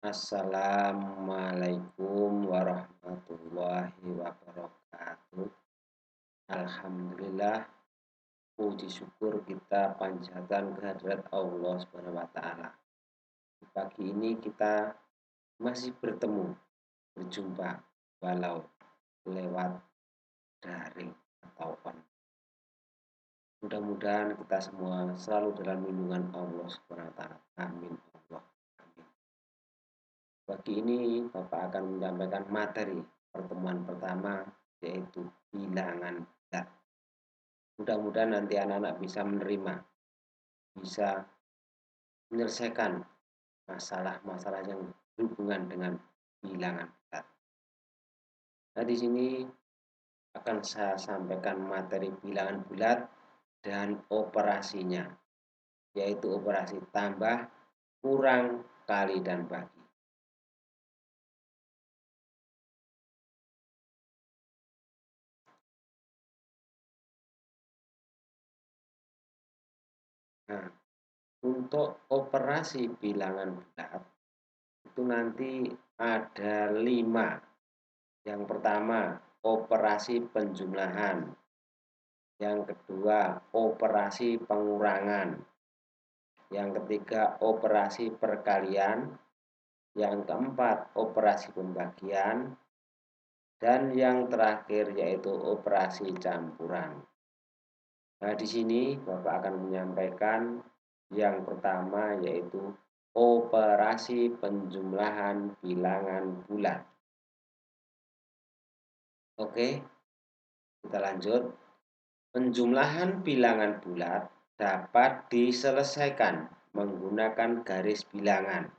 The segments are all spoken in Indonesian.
Assalamualaikum warahmatullahi wabarakatuh. Alhamdulillah, puji syukur kita panjatkan kehadirat Allah Subhanahu wa taala. Di pagi ini kita masih berjumpa walau lewat daring atau online. Mudah-mudahan kita semua selalu dalam lindungan Allah Subhanahu wa taala. Amin Allah. Amin. Pagi ini Bapak akan menyampaikan materi pertemuan pertama yaitu bilangan bulat. Mudah-mudahan nanti anak-anak bisa menerima, bisa menyelesaikan masalah-masalah yang berhubungan dengan bilangan bulat. Nah, di sini akan saya sampaikan materi bilangan bulat dan operasinya, yaitu operasi tambah, kurang, kali, dan bagi. Nah, untuk operasi bilangan bulat itu nanti ada 5. Yang pertama, operasi penjumlahan. Yang kedua, operasi pengurangan. Yang ketiga, operasi perkalian. Yang keempat, operasi pembagian. Dan yang terakhir yaitu operasi campuran. Nah, di sini Bapak akan menyampaikan yang pertama yaitu operasi penjumlahan bilangan bulat. Oke, kita lanjut. Penjumlahan bilangan bulat dapat diselesaikan menggunakan garis bilangan.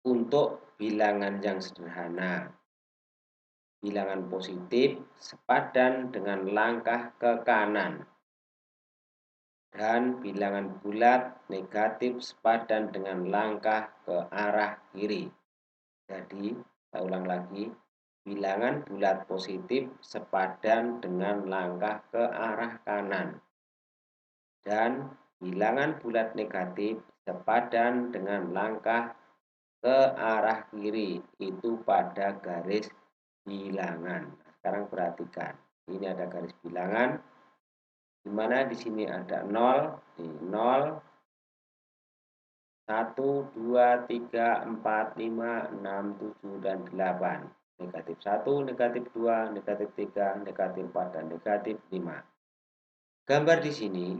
Untuk bilangan yang sederhana, bilangan positif sepadan dengan langkah ke kanan. Dan bilangan bulat negatif sepadan dengan langkah ke arah kiri. Jadi, saya ulang lagi. Bilangan bulat positif sepadan dengan langkah ke arah kanan. Dan bilangan bulat negatif sepadan dengan langkah ke arah kiri. Itu pada garis bilangan. Sekarang perhatikan. Ini ada garis bilangan. Di mana di sini ada 0, di 0, 1, 2, 3, 4, 5, 6, 7, dan 8. Negatif 1, negatif 2, negatif 3, negatif 4, dan negatif 5. Gambar di sini,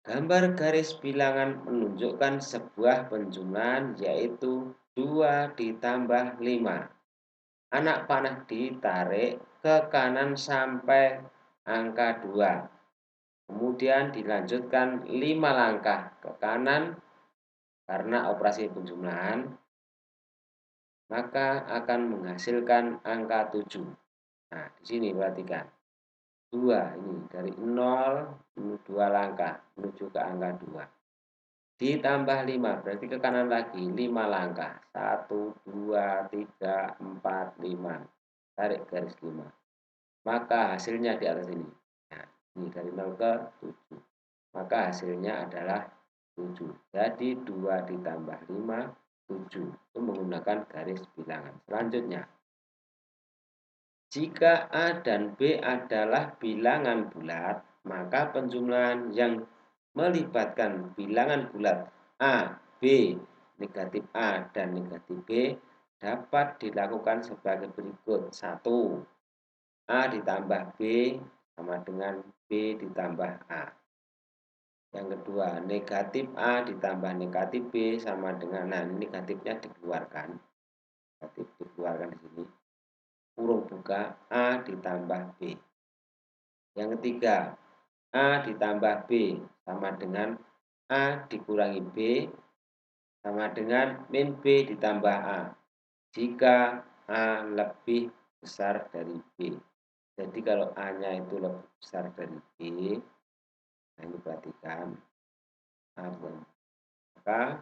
gambar garis bilangan menunjukkan sebuah penjumlahan yaitu 2 ditambah 5. Anak panah ditarik ke kanan sampai angka 2. Kemudian dilanjutkan 5 langkah ke kanan karena operasi penjumlahan, maka akan menghasilkan angka 7. Nah, di sini perhatikan. 2 ini dari 0 2 langkah menuju ke angka 2. Ditambah 5 berarti ke kanan lagi 5 langkah. 1, 2, 3, 4, 5. Tarik garis 5. Maka hasilnya di atas ini. Nah, ini dari 0 ke 7. Maka hasilnya adalah 7. Jadi 2 ditambah 5, 7. Itu menggunakan garis bilangan. Selanjutnya, jika A dan B adalah bilangan bulat, maka penjumlahan yang melibatkan bilangan bulat A, B, negatif A, dan negatif B dapat dilakukan sebagai berikut. 1. A ditambah B sama dengan B ditambah A. Yang kedua, negatif A ditambah negatif B sama dengan, nah ini negatifnya dikeluarkan. Negatif dikeluarkan di sini. Kurung buka A ditambah B. Yang ketiga, A ditambah B sama dengan A dikurangi B sama dengan min B ditambah A. Jika A lebih besar dari B. Jadi kalau A-nya itu lebih besar dari B, nah ini perhatikan. Maka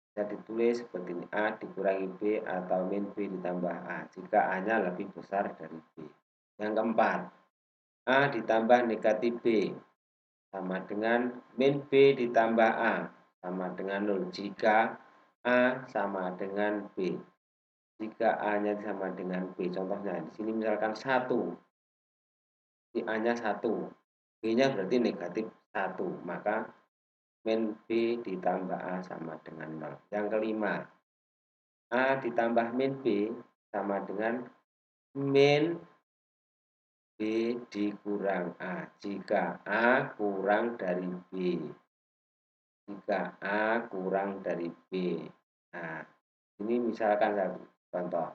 bisa ditulis seperti ini, A dikurangi B atau min B ditambah A jika A-nya lebih besar dari B. Yang keempat, A ditambah negatif B sama dengan min B ditambah A sama dengan 0 jika A sama dengan B. Jika A-nya sama dengan B, contohnya di sini misalkan 1, di A-nya 1, B-nya berarti negatif 1, maka min B ditambah A sama dengan 0. Yang kelima, A ditambah min B sama dengan min B dikurang A. Jika A kurang dari B. Jika A kurang dari B. Nah, ini misalkan satu contoh.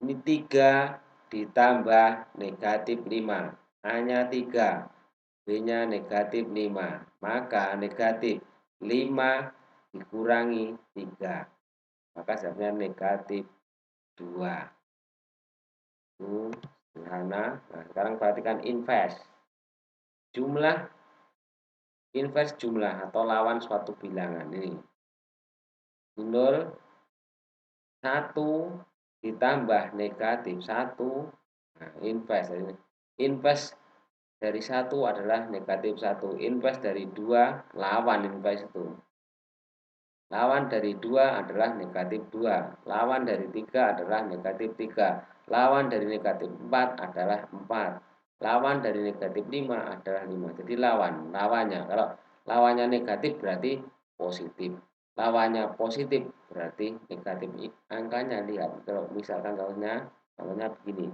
Ini 3 ditambah negatif 5. A-nya 3, B-nya negatif 5. Maka negatif 5 dikurangi 3. Maka jawabnya negatif 2. Itu sederhana. Nah, sekarang perhatikan inverse. Inverse jumlah atau lawan suatu bilangan ini. 0, 1 ditambah negatif 1. Nah, inverse. Inverse dari 1 adalah negatif 1. Inverse dari 2 lawan inverse itu. Lawan dari 2 adalah negatif 2. Lawan dari 3 adalah negatif 3. Lawan dari negatif 4 adalah 4. Lawan dari negatif 5 adalah 5. Jadi lawannya. Kalau lawannya negatif berarti positif. Lawannya positif berarti negatif. Angkanya lihat. Kalau misalkan contohnya begini.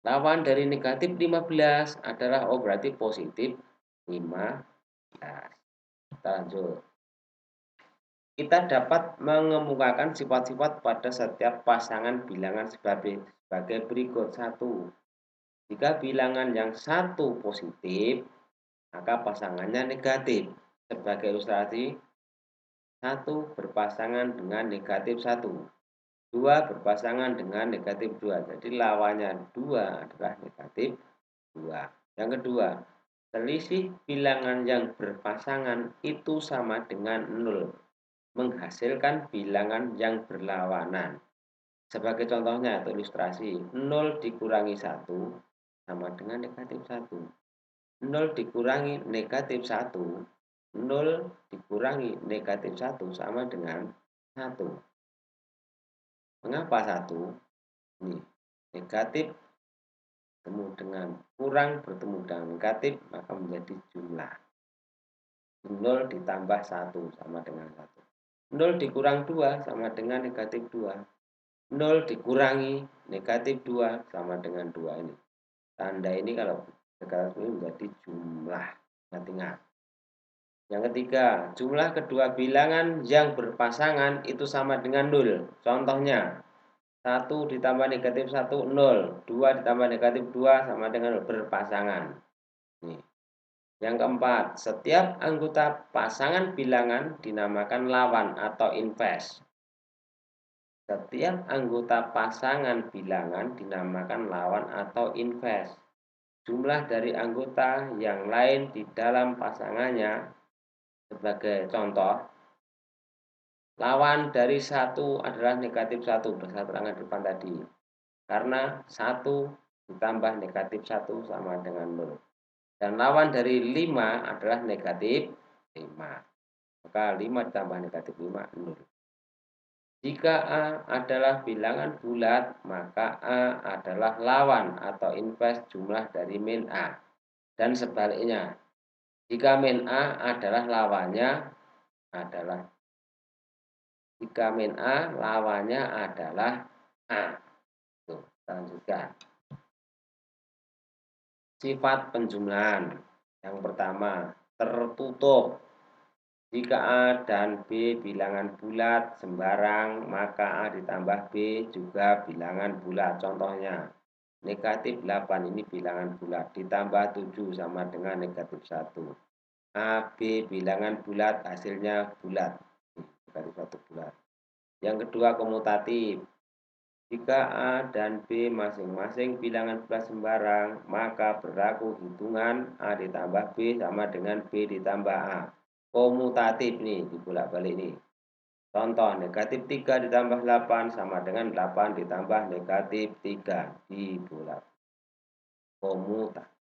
Lawan dari negatif 15 adalah berarti positif 15. Kita lanjut. Kita dapat mengemukakan sifat-sifat pada setiap pasangan bilangan sebagai berikut. 1. Jika bilangan yang satu positif, maka pasangannya negatif. Sebagai ilustrasi, 1 berpasangan dengan negatif 1. 2 berpasangan dengan negatif 2. Jadi lawannya 2 adalah negatif 2. Yang kedua, selisih bilangan yang berpasangan itu sama dengan 0. Menghasilkan bilangan yang berlawanan. Sebagai contohnya atau ilustrasi, 0 dikurangi 1 sama dengan negatif 1. 0 dikurangi negatif 1, 0 dikurangi negatif 1 sama dengan 1. Mengapa 1? Ini negatif bertemu dengan kurang bertemu dengan negatif, maka menjadi jumlah. 0 ditambah 1 sama dengan 1. 0 dikurang 2 sama dengan negatif 2. 0 dikurangi negatif 2 sama dengan 2 ini. Tanda ini kalau sekarang ini menjadi jumlah. Ingat. Yang ketiga, jumlah kedua bilangan yang berpasangan itu sama dengan 0. Contohnya, 1 ditambah negatif 1, 0. 2 ditambah negatif 2 sama dengan 0. Berpasangan. Nih. Yang keempat, setiap anggota pasangan bilangan dinamakan lawan atau inverse. Setiap anggota pasangan bilangan dinamakan lawan atau inverse. Jumlah dari anggota yang lain di dalam pasangannya, sebagai contoh, lawan dari 1 adalah negatif 1, berdasarkan keterangan depan tadi. Karena 1 ditambah negatif 1 sama dengan 0. Dan lawan dari 5 adalah negatif 5. Maka 5 ditambah negatif 5, 0. Jika A adalah bilangan bulat, maka A adalah lawan atau inverse jumlah dari min A. Dan sebaliknya, jika min A adalah lawannya adalah A. Tuh, lanjutkan. Sifat penjumlahan. Yang pertama, tertutup. Jika A dan B bilangan bulat sembarang, maka A ditambah B juga bilangan bulat. Contohnya, negatif 8 ini bilangan bulat, ditambah 7 sama dengan negatif 1. A, B bilangan bulat, hasilnya bulat. Negatif 1 bulat. Yang kedua, komutatif. Jika A dan B masing-masing bilangan bulat sembarang, maka berlaku hitungan A ditambah B sama dengan B ditambah A. Komutatif nih, dibolak-balik nih. Contoh, negatif 3 ditambah 8 sama dengan 8 ditambah negatif 3. Dibolak. Komutatif.